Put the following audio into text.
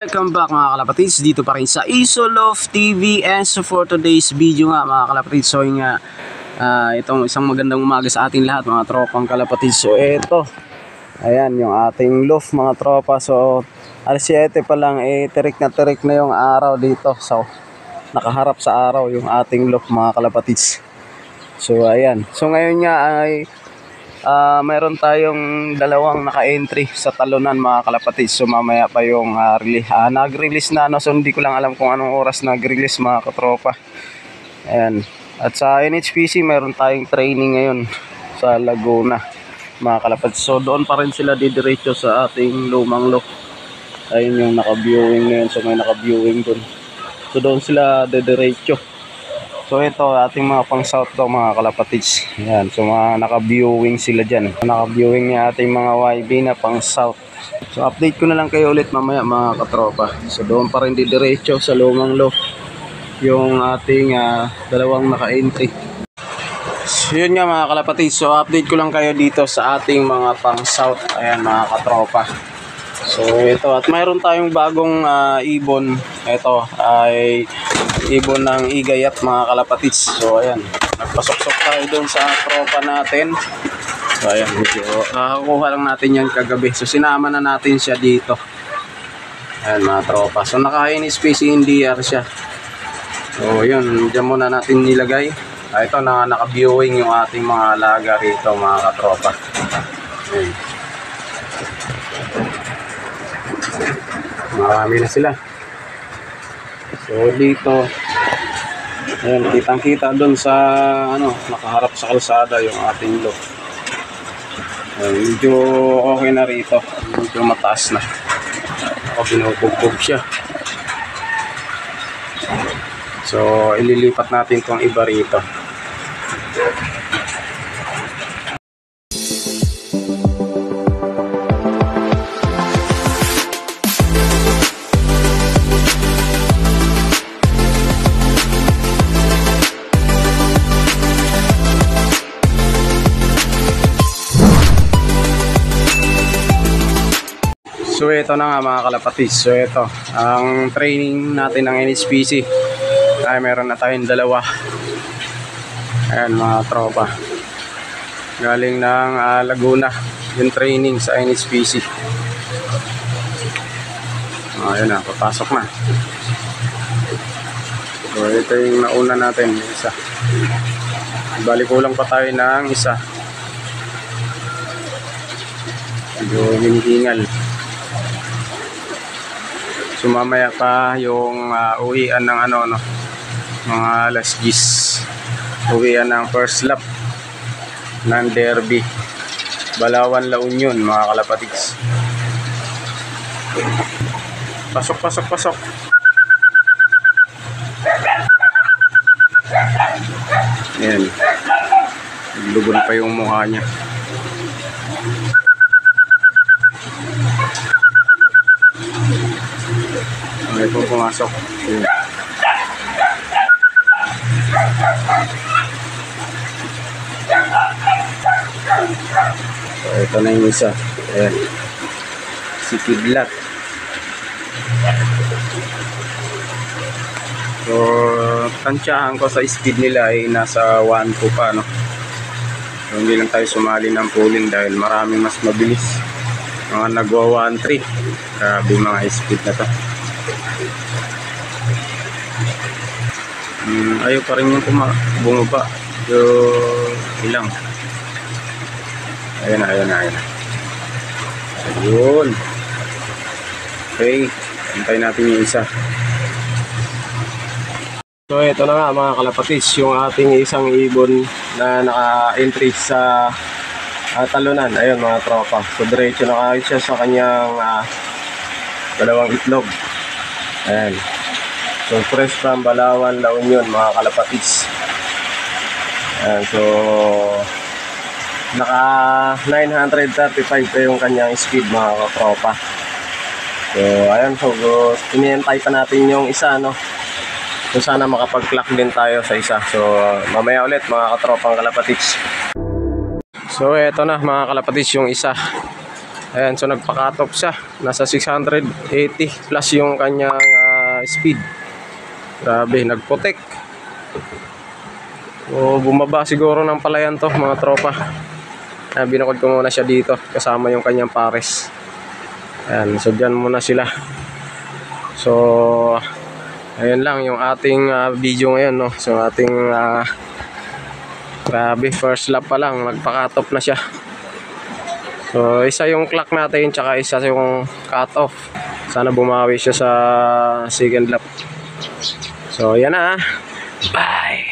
Welcome back mga kalapatids, dito pa rin sa Isolove TV. And so for today's video nga mga kalapatids, so nga itong isang magandang umaga sa ating lahat mga tropang kalapatids. So ito, ayan yung ating loft mga tropa. So alas 7 pa lang, tirik na yung araw dito. So nakaharap sa araw yung ating loft mga kalapatids. So ayan, so ngayon nga ay mayroon tayong dalawang naka-entry sa talunan mga kalapatids. So mamaya pa yung nag-release na so hindi ko lang alam kung anong oras nag-release mga katropa. Ayan. At sa NHPC mayroon tayong training ngayon sa Laguna mga kalapatids. So doon pa rin sila didiretso sa ating lumang loft. Ayun yung naka-viewing ngayon. So may naka-viewing doon. So doon sila didiretso. So ito ating mga pang south daw mga kalapatids. Ayan, so mga naka-viewing sila dyan. Naka-viewing yung ating mga YB na pang south. So update ko na lang kayo ulit mamaya mga katropa. So doon pa rin didiretso sa lumang loft yung ating dalawang naka-entry. So yun nga mga kalapatids. So update ko lang kayo dito sa ating mga pang south. Ayan mga katropa. So ito at mayroon tayong bagong ibon. Ito ay ibon ng Igayat mga kalapatids. So ayan, nagpasok-sok tayo doon sa tropa natin. So ayan, medyo kuha lang natin yan kagabi. So sinama na natin siya dito. Ayan mga tropa. So naka-NSPC NDR siya. So yun, dyan muna natin nilagay. Ito naka-viewing yung ating mga alaga rito mga katropa. Ayan. Marami na sila. So dito ayan, kitang-kita doon sa nakaharap sa kalsada yung ating loft. Medyo okay na rito. Medyo mataas na. Ako binubugbog siya. So ililipat natin tong iba rito. So ito na nga mga kalapatids. So ito, ang training natin ng NHPC ay meron na tayong dalawa. Ayan mga tropa. Galing ng Laguna yung training sa NHPC. Ayan na, papasok na. So ito yung nauna natin, isa. Balik kulang pa tayo ng isa. Medyo hinihingal. So mamaya pa yung uwian ng mga alas 10. Uwian ng first lap ng derby Balawan La Union mga kalapatids. Pasok. Ayan. Lugon pa yung mukha niya. Okay po, pumasok. Ayan. So ito na yung isa. Ayan. Si Kidlat. So tansyahan ko sa speed nila ay nasa 1-2 pa So hindi lang tayo sumali ng pooling dahil maraming mas mabilis. Mga nagwa 1-3. Grabe mga speed na to. Ayaw pa rin yung bumaba yung ilang. Ayan. Ayun. Okay, antayin natin yung isa. So ito na nga mga kalapatids, yung ating isang ibon na naka-entry sa talunan. Ayun mga tropa. So diretso na kahit siya sa kanyang dalawang itlog. Ayan. So fresh from Balawan La Union mga kalapatids. Ayan, so naka 935 pa yung kanyang speed mga katropa. So ayan, so inihintay pa natin yung isa So sana makapag-clock din tayo sa isa. So mamaya ulit mga katropang kalapatids. So eto na mga kalapatids yung isa. Ayan, so nagpa-cut off siya. Nasa 680 plus yung kanyang speed. Grabe, nagputik. O, bumaba siguro ng palayan to mga tropa. Binukod ko muna siya dito kasama yung kanyang pares. Ayan, so dyan muna sila. So, ayan lang yung ating video ngayon, no? So, ating grabe, first lap pa lang, nagpa-cut off na siya. So, isa yung clock natin, tsaka isa yung cut off. Sana bumawi siya sa second lap. So, yan na. Bye!